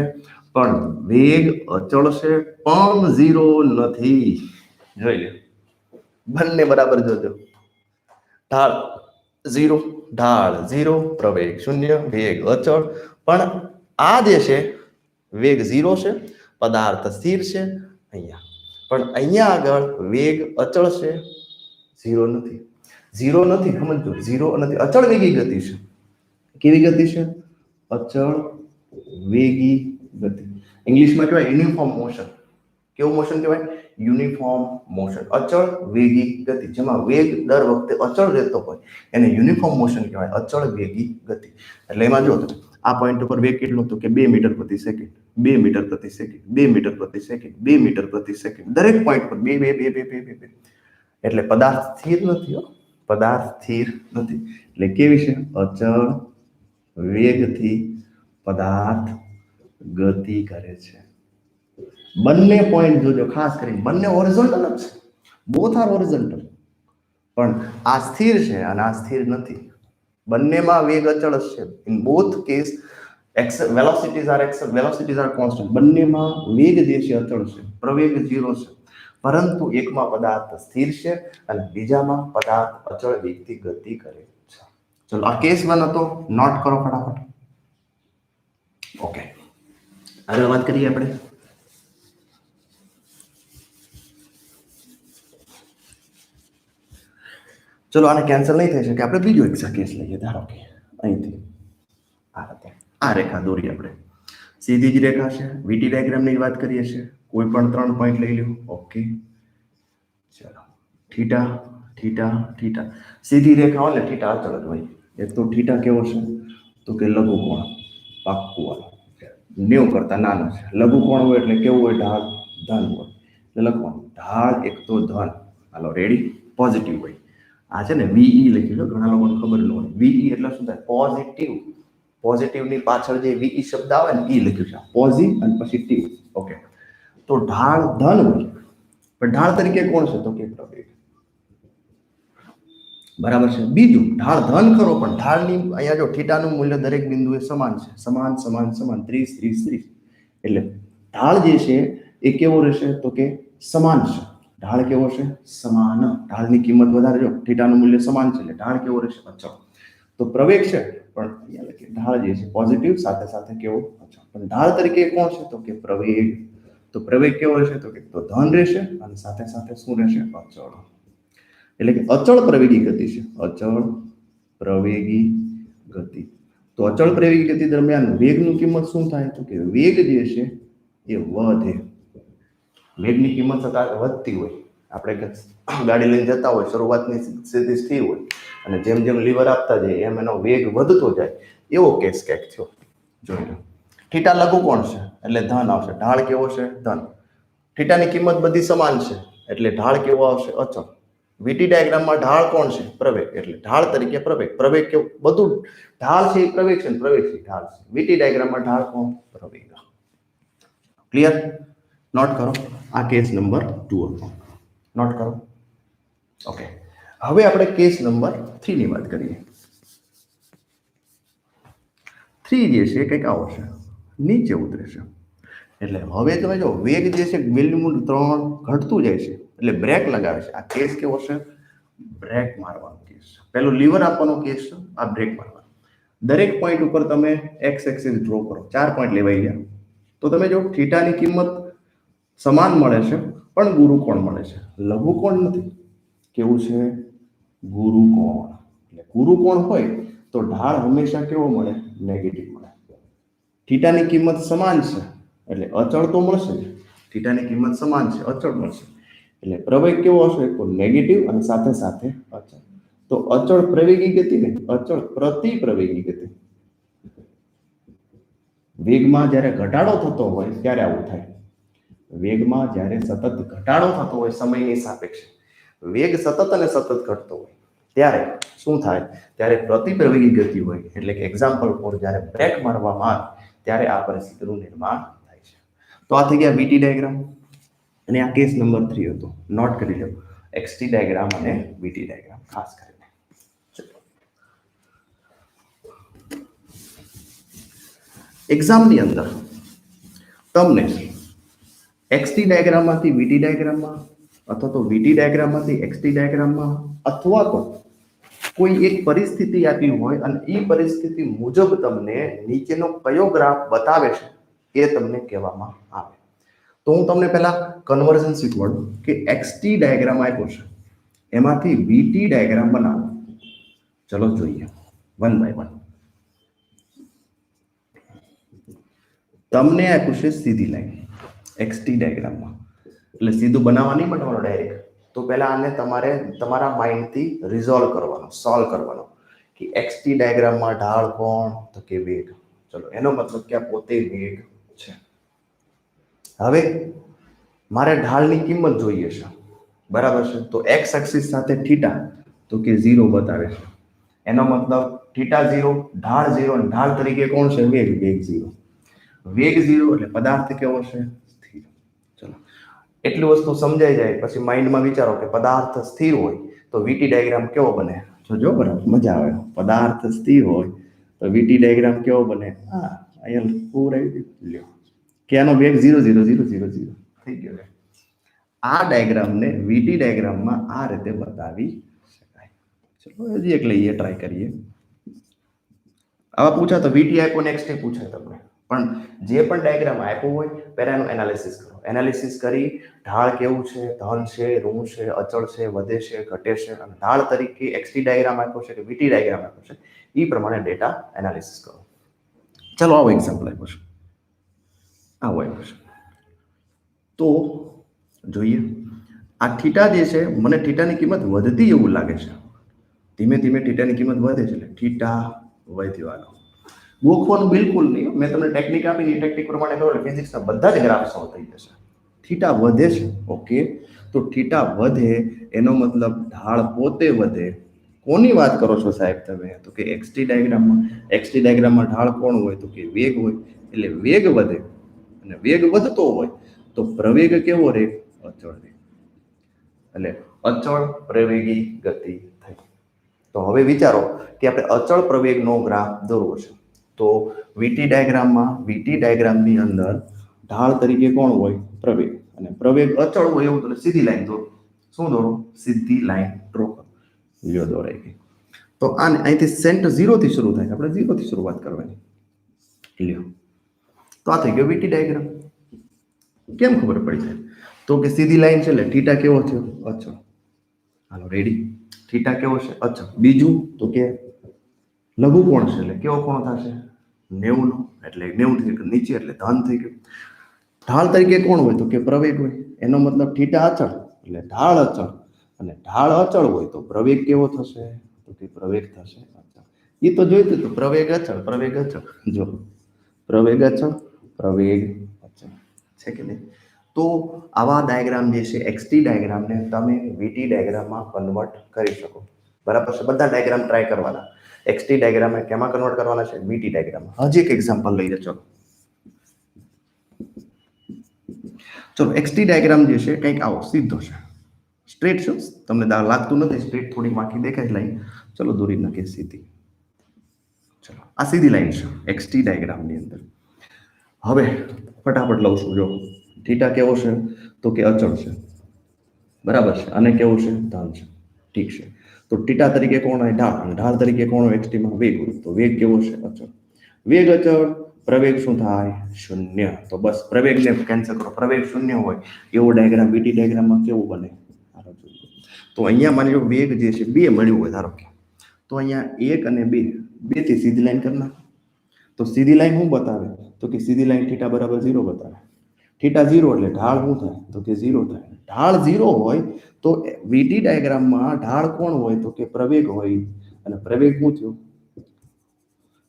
પણ વેગ અચળ છે, પણ ઝીરો નથી. જોઈ લે, બંને બરાબર જોજો. ઢાળ ઝીરો, ઢાળ ઝીરો, પ્રવેગ શૂન્ય, વેગ અચળ. પણ આ જે છે વેગ ઝીરો છે, પદાર્થ સ્થિર છે અહીંયા. પણ અહીંયા આગળ વેગ અચળ છે, ઝીરો નથી. ઝીરો નથી, સમજો, ઝીરો નથી, અચળ વેગી ગતિ છે. કેવી ગતિ છે? અચળ વેગી ગતિ. ઇંગ્લિશમાં કહેવાય યુનિફોર્મ મોશન. કેવું મોશન કહેવાય? Uniform motion. અચળ વેગી ગતિ, જેમાં વેગ દર વખતે અચળ રહેતો હોય એને યુનિફોર્મ મોશન કહેવાય, અચળ વેગી ગતિ. એટલે એમાં જો આ પોઈન્ટ ઉપર વેગ કેટલો હતો કે 2 મીટર પ્રતિ સેકન્ડ, 2 મીટર પ્રતિ સેકન્ડ, 2 મીટર પ્રતિ સેકન્ડ, 2 મીટર પ્રતિ સેકન્ડ, દરેક પોઈન્ટ પર 2 2 2 2 2 2. એટલે પદાર્થ સ્થિર નથી હો, પદાર્થ સ્થિર નથી. એટલે કેવી છે? અચળ વેગથી પદાર્થ ગતિ કરે છે. બંને પોઈન્ટ જોજો ખાસ કરીને, બંને હોરિઝોન્ટલ જ છે, બોથ આર હોરિઝોન્ટલ. પણ આ સ્થિર છે અને આ સ્થિર નથી. બંનેમાં વેગ અચળ જ છે. In both case velocities are constant. બંનેમાં વેગ જે છે અચળ છે, પ્રવેગ ઝીરો છે. પરંતુ એકમાં પદાર્થ સ્થિર છે અને બીજામાં પદાર્થ અચળ વેગથી ગતિ કરે છે. ચલો, આ કેસ 1 હતો, નોટ કરો ફટાફટ. ઓકે, આગળ વાત કરીએ આપણે. ચલો, આને કેન્સલ નહીં થઈ શકે, આપણે બીજો એક કેસ લઈએ. ધારો કે અહીંથી આ રેખા દોરી આપણે, સીધી જ રેખા છે, વીટી ડાયાગ્રામની વાત કરીએ છીએ. કોઈ પણ 3 પોઈન્ટ લઈ લો. ઓકે, ચલો, થીટા થીટા થીટા. સીધી રેખા હોય ને થીટા અચળ જ હોય. એક તો થીટા કેવો છે તો કે લઘુકોણ, પાક્કું વાળો, 90 કરતા નાનો છે. લઘુકોણ હોય એટલે કેવું હોય? ઢાળ ધન હોય. એટલે લખવાનું ઢાળ એક તો ધન. હાલો રેડી, પોઝિટિવ હોય. આ છે ને વીઈ લખ્યું છે, ઘણા લોકોને ખબર ન હોય. વીઈ એટલે શું થાય? પોઝિટિવ. પોઝિટિવની પાછળ જે વીઈ શબ્દ આવે ને એ લખ્યું છે, પોઝિ અને પછી ટીવ. ઓકે, તો ઢાળ ધન હોય, પણ ઢાળ તરીકે કોણ છે તો કે પ્રવેગ. બરાબર છે. બીજું, ઢાળ ધન ખરો, પણ ઢાળની અહીંયા જો થીટાનું મૂલ્ય દરેક બિંદુએ સમાન છે, સમાન સમાન સમાન, 30 30 30. એટલે ઢાળ જે છે એ કેવો રહેશે તો કે સમાન છે. ઢાળ કેવો છે? સમાન. ઢાળની કિંમત વધારે, જો થીટાનું મૂલ્ય સમાન છે એટલે ઢાળ કેવો રહેશે? અચળ. તો પ્રવેગ છે પણ અહીંયા લખીએ ઢાળ જે છે પોઝિટિવ, સાથે સાથે કેવો? અચળ. પણ ઢાળ તરીકે કોણ છે તો કે પ્રવેગ. તો પ્રવેગ કેવો રહેશે તો કે તો ધન રહેશે અને સાથે સાથે શું રહેશે? અચળ. એટલે કે અચળ પ્રવેગી ગતિ છે, અચળ પ્રવેગી ગતિ. તો અચળ પ્રવેગી ગતિ દરમિયાન વેગની કિંમત શું થાય તો કે વેગ જે છે એ વધે. વેગની કિંમત સતત વધતી હોય. આપણે ગાડી લઈને જતા હોય, શરૂઆતની સ્થિતિ સ્થિર હોય અને જેમ જેમ લીવર આપતા જાય એમ એનો વેગ વધતો જાય. એવો કેસ ક્યાંક થયો. જોઈ લો, થીટા લઘુકોણ છે એટલે ધન આવશે. ઢાળ કેવો છે? ધન. થીટાની કિંમત બધી સમાન છે એટલે ઢાળ કેવો આવશે? અચળ. વીટી ડાયાગ્રામમાં ઢાળ કોણ છે? પ્રવેગ. એટલે ઢાળ તરીકે પ્રવેગ. પ્રવેગ કેવું? બધું ઢાળ છે એ પ્રવેગ છે ને પ્રવેગ છે ઢાળ છે. વીટી ડાયાગ્રામમાં ઢાળ કોણ? પ્રવેગ. ક્લિયર? નોટ કરો. આ કેસ નંબર 2 હતો. નોટ કરો. ઓકે, હવે આપણે કેસ નંબર 3 ની વાત કરીએ. 3 જે છે કંઈક આવો છે, નીચે ઉતરે છે. એટલે હવે તમે જો વેગ જે છે વેલ્યુ 3 ઘટતું જાય છે એટલે બ્રેક લગાવે છે. આ કેસ કેવો છે? બ્રેક મારવાનો કેસ છે. પેલો લીવર આપવાનો કેસ છે, આ બ્રેક મારવાનો. દરેક પોઈન્ટ ઉપર તમે એક્સ એક્સિસ ડ્રો કરો. 4 પોઈન્ટ લેવાઈ ગયા તો તમે જો થીટાની કિંમત સમાન મળે છે પણ ગુરુકોણ મળે છે, લઘુકોણ નથી. કેવું છે? ગુરુકોણ. એટલે ગુરુકોણ હોય તો ઢાળ હંમેશા કેવો મળે? નેગેટિવ મળે. થીટાની કિંમત સમાન છે એટલે અચળ તો મળશે જ. થીટાની કિંમત સમાન છે, અચળ મળશે. એટલે પ્રવેગ કેવો હશે? તો નેગેટિવ અને સાથે સાથે અચળ. તો અચળ પ્રવેગી ગતિ ને અચળ પ્રતિ પ્રવેગી ગતિ. વેગમાં જ્યારે ઘટાડો થતો હોય ત્યારે આવું થાય. વેગમાં જ્યારે સતત ઘટાડો થતો હોય સમયની સાપેક્ષે, વેગ સતત અને સતત ઘટતો હોય ત્યારે શું થાય? ત્યારે પ્રતિ પ્રવેગી ગતિ હોય. એટલે કે એક્ઝામ્પલ ફોર જ્યારે બ્રેક મારવામાં આવે ત્યારે આ પરિસ્થિતિનું નિર્માણ થાય છે. તો આ થઈ ગયા વીટી ડાયાગ્રામ અને આ કેસ નંબર 3 હતો. નોટ કરી લો એક્સટી ડાયાગ્રામ અને વીટી ડાયાગ્રામ ખાસ કરીને. એક્ઝામની અંદર તમને XT ડાયાગ્રામમાંથી VT ડાયાગ્રામમાં અથવા તો VT ડાયાગ્રામમાંથી XT ડાયાગ્રામમાં અથવા તો કોઈ એક પરિસ્થિતિ આપી હોય અને એ પરિસ્થિતિ મુજબ તમને નીચેનો કયો ગ્રાફ બતાવે છે એ તમને કહેવામાં આવે. તો હું તમને પહેલા કન્વર્ઝન શીખવાડું કે XT ડાયાગ્રામ આપ્યો છે એમાંથી VT ડાયાગ્રામ બનાવો. ચલો જોઈએ વન બાય વન. તમને આપ્યું છે સીધી લાઈન XT ડાયાગ્રામમાં, એટલે સીધું બનાવવા નહીં બનાવવાનું ડાયરેક્ટ. તો પહેલા આને તમારે તમારા માઇન્ડથી રિઝોલ્વ કરવાનો, સોલ્વ કરવાનો કે XT ડાયાગ્રામમાં ઢાળ કોણ, તો કે વેગ. ચલો એનો મતલબ કે આ પોતે વેગ છે. હવે મારે ઢાળની કિંમત જોઈએ છે, બરાબર છે. તો એક્સ એક્સિસ સાથે થીટા તો કે 0 બતાવે છે. એનો મતલબ થીટા 0, ઢાળ 0, અને ઢાળ તરીકે કોણ છે? વેગ. વેગ 0. વેગ 0 એટલે પદાર્થ કેવો છે? સ્થિર. ચલો એટલી વસ્તુ સમજાઈ જાય પછી માઇન્ડમાં વિચારો કે પદાર્થ સ્થિર હોય તો VT ડાયાગ્રામ કેવો બને? જો બરાબર મજા આવે. પદાર્થ સ્થિર હોય તો VT ડાયાગ્રામ કેવો બને? હા અહીંયા પૂરાઈ લ્યો કે આનો વેગ 0 0 0 0 0 થઈ ગયો છે. આ ડાયાગ્રામને VT ડાયાગ્રામમાં આ રીતે બતાવી શકાય. ચલો હજી એક લઈએ, ટ્રાય કરીએ. આવા પૂછા તો VT આપ્યો ને XT પૂછાય તમને, પણ જે પણ ડાયાગ્રામ આપ્યો હોય પહેલા એનું એનાલિસિસ કરો. એનાલિસિસ કરી ઢાળ કેવું છે, ધન છે, ઋણ છે, અચળ છે, વધે છે, ઘટે છે, અને ઢાળ તરીકે XT ડાયાગ્રામ આપ્યો છે કે VT ડાયાગ્રામ આપ્યો છે એ પ્રમાણે ડેટા એનાલિસિસ કરો. ચલો આવો એક્ઝામ્પલ આપ્યો છે, આવો આપ્યો છે. તો જોઈએ આ થીટા જે છે, મને થીટાની કિંમત વધતી એવું લાગે છે. ધીમે ધીમે થીટાની કિંમત વધે છે, એટલે થીટા વધ્યો. ગોખવાનું બિલકુલ નહીં. મેં તમને ટેકનિક આપી, એ ટેકનિક પ્રમાણે કરો એટલે ફિઝિક્સના બધા જ ગ્રાફ સોલ્વ થઈ જશે. થીટા વધે છે, ઓકે. તો થીટા વધે એનો મતલબ ઢાળ પોતે વધે. કોની વાત કરો છો સાહેબ તમે? તો કે XT ડાયાગ્રામમાં. XT ડાયાગ્રામમાં ઢાળ કોણ હોય? તો કે વેગ હોય. એટલે વેગ વધે, અને વેગ વધતો હોય તો પ્રવેગ કેવો રહે? અચળ રહે. એટલે અચળ પ્રવેગી ગતિ થઈ. તો હવે વિચારો કે આપણે અચળ પ્રવેગનો ગ્રાફ દોરવો છે. તો VT ડાયાગ્રામની અંદર ઢાળ તરીકે કોણ હોય? પ્રવેગ. અને પ્રવેગ અચળ હોય એવું તો સીધી લાઈન દોરો. શું દોરો? સીધી લાઈન ડ્રો કરો. લ્યો દોરાઈ ગઈ. તો આને અહીંથી સેન્ટ 0 થી શરૂ થાય, આપણે 0 થી શરૂઆત કરવાની. લ્યો તો આ થઈ ગયો VT ડાયાગ્રામ. કેમ ખબર પડી જાય? તો કે સીધી લાઈન છે એટલે થીટા કેવો થયો? અચળ. હાલો રેડી. થીટા કેવો છે? અચળ. બીજું તો કે લઘુ કોણ છે એટલે કેવો કોણ થશે? 90 નો. એટલે 90 થી નીચે એટલે ધન થઈ ગયું. ઢાળ તરીકે કોણ હોય? તો કે પ્રવેગ હોય. એનો મતલબ થીટા અચળ એટલે ઢાળ અચળ, અને ઢાળ અચળ હોય તો પ્રવેગ કેવો થશે? તો કે પ્રવેગ થશે અચળ. એ તો જોઈતું હતું, પ્રવેગ અચળ, પ્રવેગ અચળ. જો પ્રવેગ અચળ, પ્રવેગ અચળ છે કે નહીં? તો આવા ડાયાગ્રામ જે છે XT ડાયાગ્રામને તમે VT ડાયાગ્રામમાં કન્વર્ટ કરી શકો. બરાબર છે? બધા ડાયાગ્રામ ટ્રાય કરવાના. XT ડાયાગ્રામ કેમાં કન્વર્ટ કરવાના છે? VT ડાયાગ્રામમાં. હજી એક એક્ઝામ્પલ લઈએ. ચલો XT ડાયાગ્રામ જે છે કંઈક આવો સીધો છે, સ્ટ્રેટ છે. તમને લાગતું નથી સ્ટ્રેટ, થોડી માખી દેખાય લાઈન. ચલો દોરી નાખીએ સીધી. ચલો આ સીધી લાઈન છે XT ડાયાગ્રામની અંદર. હવે ફટાફટ લઉં છું. જો થીટા કેવો છે? તો કે અચળ છે, બરાબર છે. અને કેવો છે? ધન છે. ઠીક છે. તો થીટા તરીકે કોણ હોય? ઢાળ. અને ઢાળ તરીકે કોણ હોય? XT માં વેગ હોય. તો વેગ કેવો છે? અચળ. વેગ અચળ, પ્રવેગ શું થાય? 0. તો બસ પ્રવેગને કેન્સલ કરો. પ્રવેગ 0 હોય એવો ડાયાગ્રામ VT ડાયાગ્રામમાં કેવું બને? તો અહીંયા માની લો વેગ જે છે 2 મળ્યું હોય ધારો કે, તો અહીંયા 1 અને 2 થી સીધી લાઈન કરી નાખો. તો સીધી લાઈન શું બતાવે? તો કે સીધી લાઈન થીટા બરાબર 0 બતાવે. થીટા 0 એટલે ઢાળ શું થાય? તો કે 0 થાય. ઢાળ 0 હોય તો VT ડાયાગ્રામમાં ઢાળ કોણ હોય? તો કે પ્રવેગ હોય. અને પ્રવેગ શું થયો?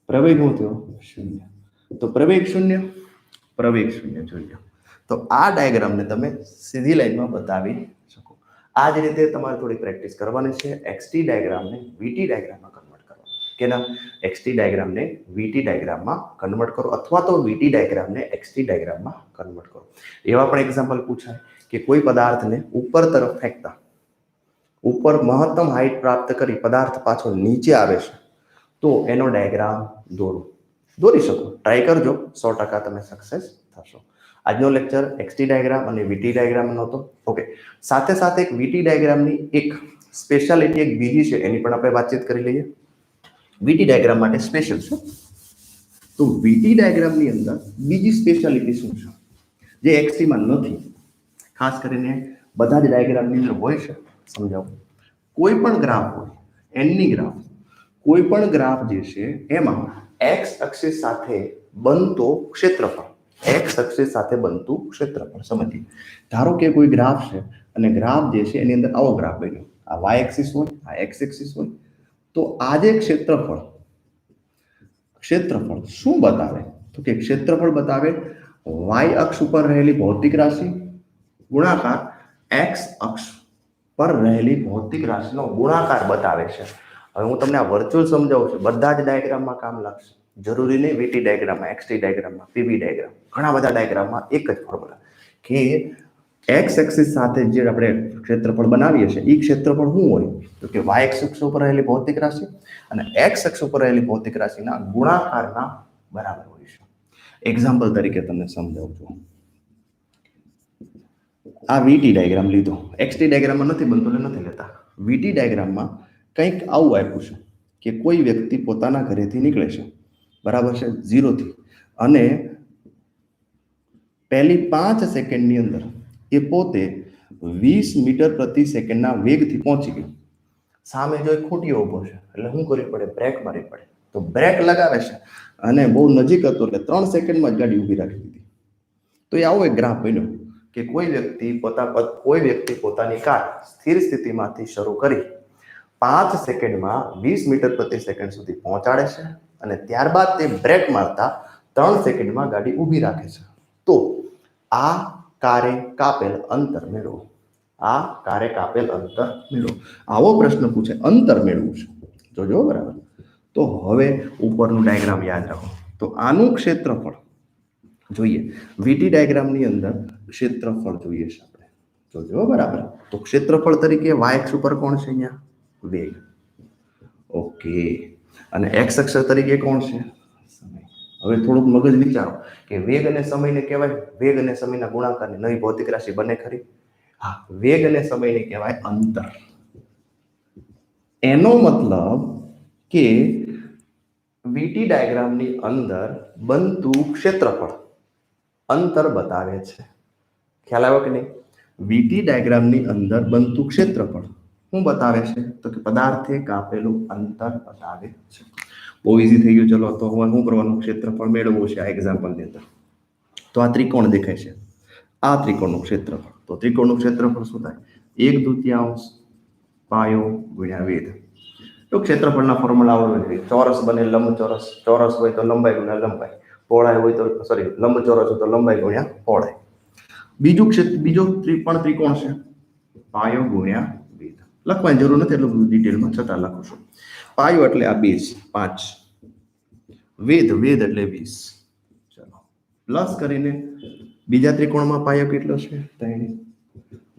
પ્રવેગ શું થયો? 0. તો પ્રવેગ 0, પ્રવેગ 0 જોઈએ. તો આ ડાયાગ્રામને તમે સીધી લાઈનમાં બતાવી શકો. આ જ રીતે તમારે થોડી પ્રેક્ટિસ કરવાની છે. XT ડાયાગ્રામને VT ડાયાગ્રામમાં કન્વર્ટ કરો. કેના? XT ડાયાગ્રામને VT ડાયાગ્રામમાં કન્વર્ટ કરો, અથવા તો VT ડાયાગ્રામને XT ડાયાગ્રામમાં કન્વર્ટ કરો. એવા પણ એક્ઝામ્પલ પૂછાય કે કોઈ પદાર્થને ઉપર તરફ ફેંકતા ઉપર મહત્તમ હાઈટ પ્રાપ્ત કરી પદાર્થ પાછો નીચે આવે છે, તો એનો ડાયાગ્રામ દોરો. દોરી શકો, ટ્રાય કરજો, 100% તમે સક્સેસ થશો. આજનો લેક્ચર XT ડાયાગ્રામ અને VT ડાયાગ્રામનો હતો. ઓકે, સાથે સાથે એક VT ડાયાગ્રામની એક સ્પેશિયાલિટી એક બીજી છે, એની પણ આપણે વાતચીત કરી લઈએ. VT ડાયાગ્રામ માટે સ્પેશિયલ છે. તો VT ડાયાગ્રામની અંદર બીજી સ્પેશિયાલિટી શું છે જે XT માં નથી? ખાસ કરીને બધા જ ડાયાગ્રામની અંદર હોય છે. સમજાવું. કોઈ પણ ગ્રાફ હોય, એની ગ્રાફ, કોઈ પણ ગ્રાફ જે છે એમાં x અક્ષ સાથે બનતો ક્ષેત્રફળ, x અક્ષ સાથે બનતું ક્ષેત્રફળ સમજીએ. ધારો કે કોઈ ગ્રાફ છે અને ગ્રાફ જે છે એની અંદર આવો ગ્રાફ બન્યો, આ y એક્સિસ હોય, આ x એક્સિસ હોય, તો આ જે ક્ષેત્રફળ શું બતાવે? તો કે ક્ષેત્રફળ બતાવે y અક્ષ ઉપર રહેલી ભૌતિક રાશિ ગુણાકાર x અક્ષ પર રહેલી ભૌતિક રાશિનો ગુણાકાર બતાવે છે. હવે હું તમને આ વર્ચ્યુઅલ સમજાવું છું, બધા જ ડાયાગ્રામમાં કામ લાગશે. જરૂરી નહીં VT ડાયાગ્રામમાં, XT ડાયાગ્રામમાં, PV ડાયાગ્રામ, ઘણા બધા ડાયાગ્રામમાં એક જ ફોર્મ્યુલા કે x એક્સિસ સાથે જે આપણે ક્ષેત્રફળ બનાવીએ છીએ એ ક્ષેત્રફળ શું હોય? તો કે y અક્ષ ઉપર રહેલી ભૌતિક રાશિ અને x અક્ષ ઉપર રહેલી ભૌતિક રાશિના ગુણાકારના બરાબર હોય છે. એક્ઝામ્પલ તરીકે તમને સમજાવું છું. આ VT ડાયાગ્રામ લીધો, XT ડાયાગ્રામમાં નથી બનતો એટલે નથી લેતા. VT ડાયાગ્રામમાં કંઈક આવું આપ્યું છે કે કોઈ વ્યક્તિ પોતાના ઘરેથી નીકળે છે, બરાબર છે, 0 થી, અને પહેલી 5 સેકન્ડની અંદર એ પોતે 20 મીટર પ્રતિ સેકન્ડના વેગથી પહોંચી ગયો. સામે જો ખૂટીઓ ઊભો છે એટલે શું કરવી પડે? બ્રેક મારવી પડે. તો બ્રેક લગાવે છે અને બહુ નજીક હતો એટલે 3 સેકન્ડમાં જ ગાડી ઊભી રાખી દીધી. તો એ આવો એક ગ્રાફ બન્યો કે કોઈ વ્યક્તિ પોતાની કાર સ્થિર સ્થિતિમાંથી શરૂ કરી 5 સેકન્ડમાં 20 મીટર પ્રતિ સેકન્ડ સુધી પહોંચાડે છે અને ત્યારબાદ તે બ્રેક મારતા 3 સેકન્ડમાં ગાડી ઊભી રાખે છે. તો આ કારે કાપેલ અંતર મેળવો. આવો પ્રશ્ન પૂછે, અંતર મેળવું છે, જોજો બરાબર. તો હવે ઉપરનું ડાયાગ્રામ યાદ રાખો. તો આનું ક્ષેત્રફળ જોઈએ, VT ડાયાગ્રામની અંદર ક્ષેત્રફળ જોઈએ છે આપણે, જોજો બરાબર. તો ક્ષેત્રફળ તરીકે y અક્ષ ઉપર કોણ છે? અહીંયા વેગ. ઓકે, અને x અક્ષ તરીકે કોણ છે? સમય. હવે થોડુંક મગજ વિચારો કે વેગ અને સમયને કહેવાય, વેગ અને સમયના ગુણાકારની નવી ભૌતિક રાશિ બને ખરી? હા, વેગ અને સમયને કહેવાય અંતર. એનો મતલબ કે VT ડાયાગ્રામની અંદર બનતું ક્ષેત્રફળ અંતર બતાવે છે. ખ્યાલ આવ્યો કે નહીં? VT ડાયાગ્રામની અંદર બનતું ક્ષેત્રફળ શું બતાવે છે? તો કે પદાર્થે કાપેલું અંતર બતાવે છે. બહુ ઈઝી થઈ ગયું. ચલો, તો હવે શું કરવાનું? ક્ષેત્રફળ મેળવવું છે આ એક્ઝામ્પલની અંદર. તો આ ત્રિકોણ દેખાય છે, આ ત્રિકોણનું ક્ષેત્રફળ. તો ત્રિકોણનું ક્ષેત્રફળ શું થાય? 1/2 પાયો ગુણ્યા વેધ. તો ક્ષેત્રફળના ફોર્મ્યુલા આવડે. ચોરસ બને લંબચોરસ, ચોરસ હોય તો લંબાઈ ગુણ્યા લંબાઈ, પહોળાઈ હોય તો લંબચોરસ હોય તો લંબાઈ ગુણ્યા પહોળાઈ. બીજો પણ ત્રિકોણ છે, પાયો ગુણ્યા વેધ. લખવાની જરૂર નથી એટલું બધું ડિટેલમાં, છતાં લખું છું. પાયો એટલે આ 2 છે, 5. વેધ એટલે 20. ચલો, પ્લસ કરીને બીજા ત્રિકોણમાં પાયો કેટલો છે? 3.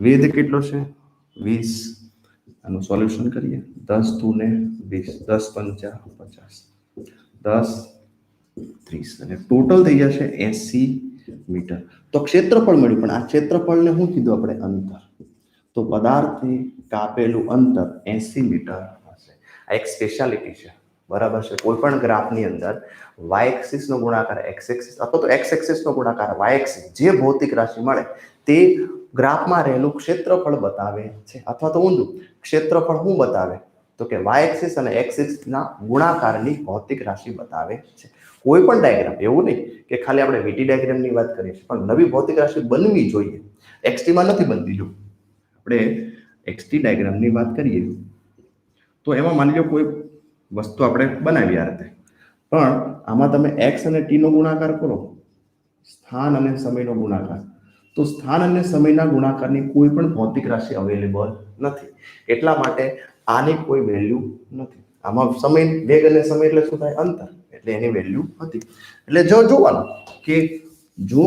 વેધ કેટલો છે? 20. આનું સોલ્યુશન કરીએ. 10 × 2 = 20, 10 × 5 = 50, 10 × 30 અને ટોટલ થઈ જશે 80 મીટર. તો ક્ષેત્રફળ મળ્યું, પણ આ ક્ષેત્રફળને શું કીધું આપણે? અંતર. તો પદાર્થથી કાપેલું અંતર 80 મીટર હશે. આ એક સ્પેશિયાલિટી છે, બરાબર છે. કોઈ પણ ગ્રાફની અંદર y એક્સિસ નો ગુણાકાર x એક્સિસ અથવા તો x એક્સિસ નો ગુણાકાર y એક્સિસ, જે ભૌતિક રાશિ મળે તે ગ્રાફમાં રહેલું ક્ષેત્રફળ બતાવે છે. અથવા તો ઊંધું, ક્ષેત્રફળ શું બતાવે? તો કે y એક્સિસ અને x એક્સિસના ગુણાકારની ભૌતિક રાશિ બતાવે છે. કોઈ પણ ડાયાગ્રામ, એવું નહીં કે ખાલી આપણે VT ડાયાગ્રામની વાત કરીએ છીએ, પણ નવી ભૌતિક રાશિ બનવી જોઈએ. XT માં નથી બનતી. જો આપણે XT ડાયાગ્રામની વાત કરીએ તો એમાં માની લો કોઈ વસ્તુ આપણે બનાવી આ રીતે, પણ આમાં તમે x અને t નો ગુણાકાર કરો, સ્થાન અને સમયનો ગુણાકાર, તો સ્થાન અને સમયના ગુણાકારની કોઈ પણ ભૌતિક રાશિ અવેલેબલ નથી. એટલા માટે આની કોઈ વેલ્યુ નથી. આમાં સમય, વેગ અને સમય એટલે શું થાય? અંતર. એટલે એની વેલ્યુ હતી. એટલે જો જોવાનું કે જો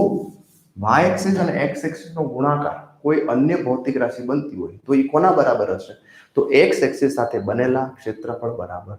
y એક્સિસ અને x એક્સિસ નો ગુણાકાર કોઈ અન્ય ભૌતિક રાશિ બનતી હોય તો એ કોના બરાબર હશે? તો x એક્સિસ સાથે બનેલા ક્ષેત્રફળ બરાબર